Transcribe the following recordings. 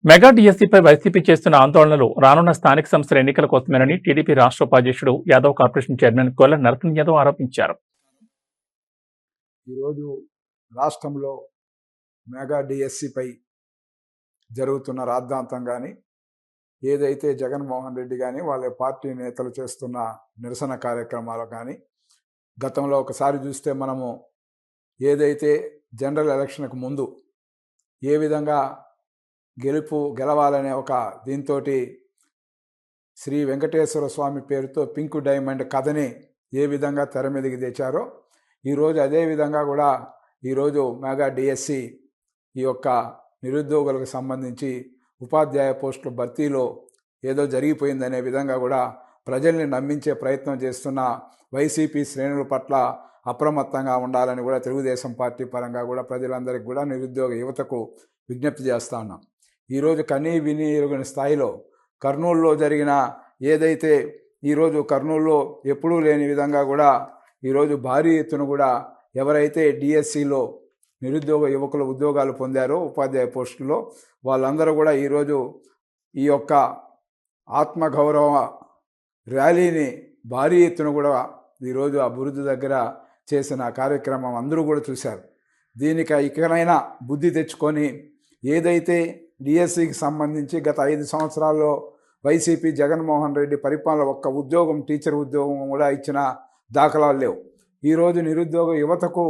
Mega డిఎస్సీపై YCP చేస్తున్న ఆందోళనలు రానున్న స్థానిక సంస్థల ఎన్నికల కోసమేనని టీడీపీ రాష్ట్ర ఉపాధ్యక్షుడు యాదవ్ కార్పొరేషన్ చైర్మన్ గొల్ల నరసింహ యాదవ్ ఆరోపించారు. ఈరోజు రాష్ట్రంలో మెగా డిఎస్సిపై జరుగుతున్న రాద్ధాంతం కానీ ఏదైతే జగన్మోహన్ రెడ్డి కానీ వాళ్ళ పార్టీ నేతలు చేస్తున్న నిరసన కార్యక్రమాలు కానీ గతంలో ఒకసారి చూస్తే మనము ఏదైతే జనరల్ ఎలక్షన్కు ముందు ఏ విధంగా గెలవాలనే ఒక దీంతో శ్రీ వెంకటేశ్వర స్వామి పేరుతో పింక్ డైమండ్ కథని ఏ విధంగా తెర మీదకి తెచ్చారో ఈరోజు అదేవిధంగా కూడా ఈరోజు మెగా డిఎస్సి ఈ యొక్క నిరుద్యోగులకు సంబంధించి ఉపాధ్యాయ పోస్టుల భర్తీలో ఏదో జరిగిపోయిందనే విధంగా కూడా ప్రజల్ని నమ్మించే ప్రయత్నం చేస్తున్న వైసీపీ శ్రేణుల పట్ల అప్రమత్తంగా ఉండాలని కూడా తెలుగుదేశం పార్టీ పరంగా కూడా ప్రజలందరికీ కూడా నిరుద్యోగ యువతకు విజ్ఞప్తి చేస్తూ ఉన్నాం. ఈరోజు కనీ విని ఎరుగని స్థాయిలో కర్నూలులో జరిగిన ఏదైతే ఈరోజు కర్నూలులో ఎప్పుడూ లేని విధంగా కూడా ఈరోజు భారీ ఎత్తున కూడా ఎవరైతే డిఎస్సిలో నిరుద్యోగ యువకులు ఉద్యోగాలు పొందారో ఉపాధ్యాయ పోస్టుల్లో వాళ్ళందరూ కూడా ఈరోజు ఈ యొక్క ఆత్మగౌరవ ర్యాలీని భారీ ఎత్తున కూడా ఈరోజు ఆ బురుజు దగ్గర చేసిన కార్యక్రమం అందరూ కూడా చూశారు. దీనికి ఇకనైనా బుద్ధి తెచ్చుకొని ఏదైతే డిఎస్సికి సంబంధించి గత 5 సంవత్సరాల్లో వైసీపీ జగన్మోహన్ రెడ్డి పరిపాలన ఒక్క ఉద్యోగం టీచర్ ఉద్యోగం కూడా ఇచ్చిన దాఖలాలు లేవు. ఈరోజు నిరుద్యోగ యువతకు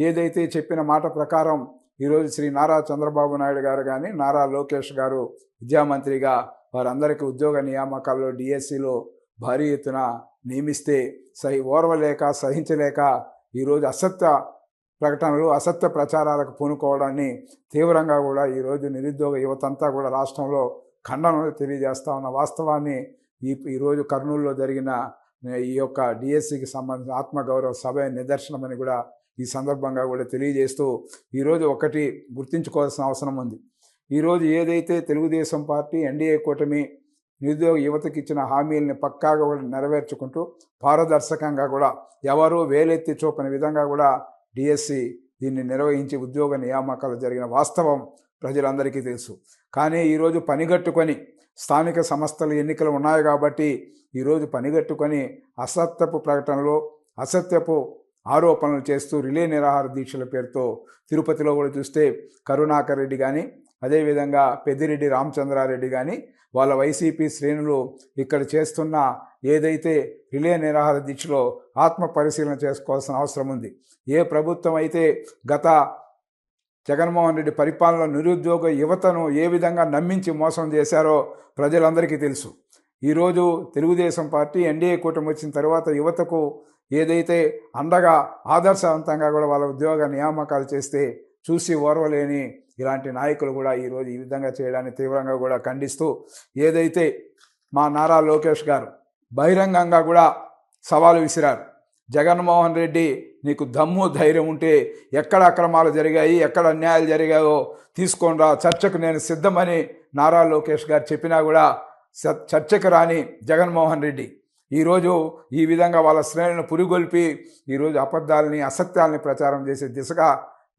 ఏదైతే చెప్పిన మాట ప్రకారం ఈరోజు శ్రీ నారా చంద్రబాబు నాయుడు గారు కానీ నారా లోకేష్ గారు విద్యామంత్రిగా వారందరికీ ఉద్యోగ నియామకాల్లో డిఎస్సిలో భారీ ఎత్తున నియమిస్తే ఓర్వలేక సహించలేక ఈరోజు అసత్య ప్రకటనలు అసత్య ప్రచారాలకు పూనుకోవడాన్ని తీవ్రంగా కూడా ఈరోజు నిరుద్యోగ యువతంతా కూడా రాష్ట్రంలో ఖండనలు తెలియజేస్తా ఉన్న వాస్తవాన్ని ఈరోజు కర్నూలులో జరిగిన ఈ యొక్క డిఎస్సికి సంబంధించిన ఆత్మగౌరవ సభ నిదర్శనమని కూడా ఈ సందర్భంగా కూడా తెలియజేస్తూ ఈరోజు ఒకటి గుర్తుంచుకోవాల్సిన అవసరం ఉంది. ఈరోజు ఏదైతే తెలుగుదేశం పార్టీ ఎన్డీఏ కూటమి నిరుద్యోగ యువతకి ఇచ్చిన హామీలని పక్కాగా కూడా నెరవేర్చుకుంటూ పారదర్శకంగా కూడా ఎవరూ వేలెత్తి చూపని విధంగా కూడా డిఎస్సి దీన్ని నిర్వహించి ఉద్యోగ నియామకాలు జరిగిన వాస్తవం ప్రజలందరికీ తెలుసు. కానీ ఈరోజు పనిగట్టుకొని స్థానిక సంస్థలు ఎన్నికలు ఉన్నాయి కాబట్టి ఈరోజు పనిగట్టుకొని అసత్యపు ప్రకటనలు అసత్యపు ఆరోపణలు చేస్తూ రిలే నిరాహార దీక్షల పేరుతో తిరుపతిలో కూడా చూస్తే కరుణాకర్ రెడ్డి కానీ అదేవిధంగా పెద్దిరెడ్డి రామచంద్రారెడ్డి కానీ వాళ్ళ వైసీపీ శ్రేణులు ఇక్కడ చేస్తున్న ఏదైతే రిలే నిరాహార దీక్షలో ఆత్మ పరిశీలన చేసుకోవాల్సిన అవసరం ఉంది. ఏ ప్రభుత్వం అయితే గత జగన్మోహన్ రెడ్డి పరిపాలనలో నిరుద్యోగ యువతను ఏ విధంగా నమ్మించి మోసం చేశారో ప్రజలందరికీ తెలుసు. ఈరోజు తెలుగుదేశం పార్టీ ఎన్డీఏ కూటమి వచ్చిన తర్వాత యువతకు ఏదైతే అండగా ఆదర్శవంతంగా కూడా వాళ్ళ ఉద్యోగ నియామకాలు చేస్తే చూసి ఓర్వలేని ఇలాంటి నాయకులు కూడా ఈరోజు ఈ విధంగా చేయడాన్ని తీవ్రంగా కూడా ఖండిస్తూ ఏదైతే మా నారా లోకేష్ గారు బహిరంగంగా కూడా సవాలు విసిరారు. జగన్మోహన్ రెడ్డి నీకు దమ్ము ధైర్యం ఉంటే ఎక్కడ అక్రమాలు జరిగాయి ఎక్కడ అన్యాయాలు జరిగాయో తీసుకోండి రా, చర్చకు నేను సిద్ధమని నారా లోకేష్ గారు చెప్పినా కూడా చర్చకు రాని జగన్మోహన్ రెడ్డి ఈరోజు ఈ విధంగా వాళ్ళ శ్రేణులను పురిగొల్పి ఈరోజు అబద్ధాలని అసత్యాలని ప్రచారం చేసే దిశగా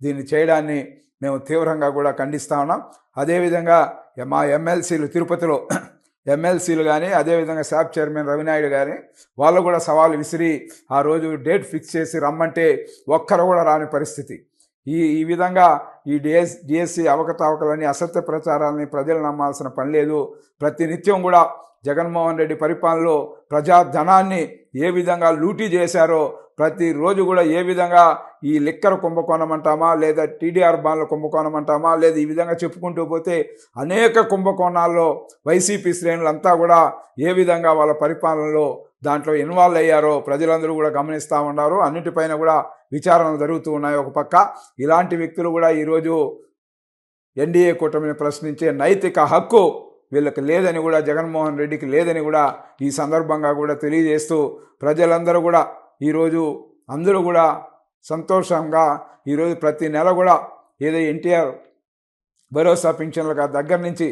దీన్ని చేయడాన్ని మేము తీవ్రంగా కూడా ఖండిస్తూ ఉన్నాం. అదేవిధంగా మా ఎమ్మెల్సీలు తిరుపతిలో ఎమ్మెల్సీలు కానీ అదేవిధంగా శాప్ చైర్మన్ రవినాయుడు కానీ వాళ్ళు కూడా సవాలు విసిరి ఆ రోజు డేట్ ఫిక్స్ చేసి రమ్మంటే ఒక్కరు కూడా రాని పరిస్థితి. ఈ విధంగా ఈ డిఎస్సి అవకతవకలని అసత్య ప్రచారాలని ప్రజలు నమ్మాల్సిన పని లేదు. ప్రతినిత్యం కూడా జగన్మోహన్ రెడ్డి పరిపాలనలో ప్రజాధనాన్ని ఏ విధంగా లూటీ చేశారో ప్రతిరోజు కూడా ఏ విధంగా ఈ లిక్కర్ కుంభకోణం అంటామా లేదా టీడీఆర్ బాండ్ల కుంభకోణం అంటామా లేదా ఈ విధంగా చెప్పుకుంటూ పోతే అనేక కుంభకోణాల్లో వైసీపీ శ్రేణులంతా కూడా ఏ విధంగా వాళ్ళ పరిపాలనలో దాంట్లో ఇన్వాల్వ్ అయ్యారో ప్రజలందరూ కూడా గమనిస్తూ ఉన్నారు. అన్నిటిపైన కూడా విచారణలు జరుగుతూ ఉన్నాయి. ఒక పక్క ఇలాంటి వ్యక్తులు కూడా ఈరోజు ఎన్డీఏ కూటమిని ప్రశ్నించే నైతిక హక్కు వీళ్ళకి లేదని కూడా జగన్మోహన్ రెడ్డికి లేదని కూడా ఈ సందర్భంగా కూడా తెలియజేస్తూ ప్రజలందరూ కూడా ఈరోజు అందరూ కూడా సంతోషంగా ఈరోజు ప్రతి నెల కూడా ఏదో ఎన్టీఆర్ భరోసా పింఛన్ల దగ్గర నుంచి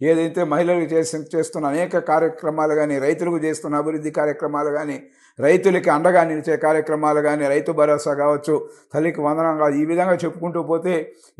ఏదైతే మహిళలకు చేస్తున్న అనేక కార్యక్రమాలు కానీ రైతులకు చేస్తున్న అభివృద్ధి కార్యక్రమాలు కానీ రైతులకి అండగా నిలిచే కార్యక్రమాలు కానీ రైతు భరోసా కావచ్చు తల్లికి వందనం కావచ్చు ఈ విధంగా చెప్పుకుంటూ పోతే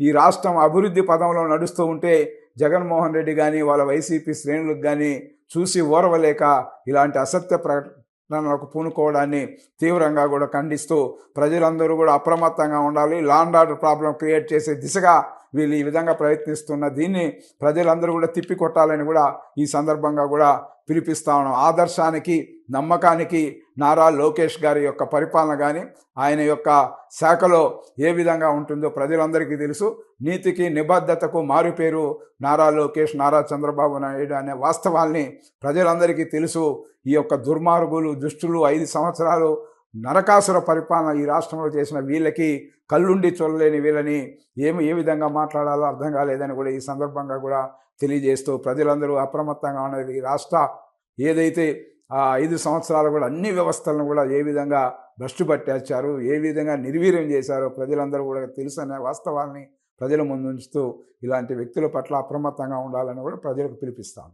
ఈ రాష్ట్రం అభివృద్ధి పదంలో నడుస్తూ ఉంటే జగన్మోహన్ రెడ్డి కానీ వాళ్ళ వైసీపీ శ్రేణులకు కానీ చూసి ఓర్వలేక ఇలాంటి అసత్య ప్రకటనలకు పూనుకోవడాన్ని తీవ్రంగా కూడా ఖండిస్తూ ప్రజలందరూ కూడా అప్రమత్తంగా ఉండాలి. Law and order problem create చేసే దిశగా వీళ్ళు ఈ విధంగా ప్రయత్నిస్తున్న దీన్ని ప్రజలందరూ కూడా తిప్పికొట్టాలని కూడా ఈ సందర్భంగా కూడా పిలిపిస్తా ఉన్నాం. ఆదర్శానికి నమ్మకానికి నారా లోకేష్ గారి యొక్క పరిపాలన కానీ ఆయన యొక్క శాఖలో ఏ విధంగా ఉంటుందో ప్రజలందరికీ తెలుసు. నీతికి నిబద్ధతకు మారుపేరు నారా లోకేష్, నారా చంద్రబాబు నాయుడు అనే వాస్తవాల్ని ప్రజలందరికీ తెలుసు. ఈ యొక్క దుర్మార్గులు, దుష్టులు 5 సంవత్సరాలు నరకాసుర పరిపాలన ఈ రాష్ట్రంలో చేసిన వీళ్ళకి కళ్ళుండి చూడలేని వీళ్ళని ఏ విధంగా మాట్లాడాలో అర్థం కాలేదని కూడా ఈ సందర్భంగా కూడా తెలియజేస్తూ ప్రజలందరూ అప్రమత్తంగా ఉన్నది. ఈ రాష్ట్ర ఏదైతే 5 సంవత్సరాలు కూడా అన్ని వ్యవస్థలను కూడా ఏ విధంగా భ్రష్టు పట్టించారు, ఏ విధంగా నిర్వీర్యం చేశారో ప్రజలందరూ కూడా తెలుసు అనే వాస్తవాన్ని ప్రజల ముందు ఉంచుతూ ఇలాంటి వ్యక్తుల పట్ల అప్రమత్తంగా ఉండాలని కూడా ప్రజలకు పిలిపిస్తాను.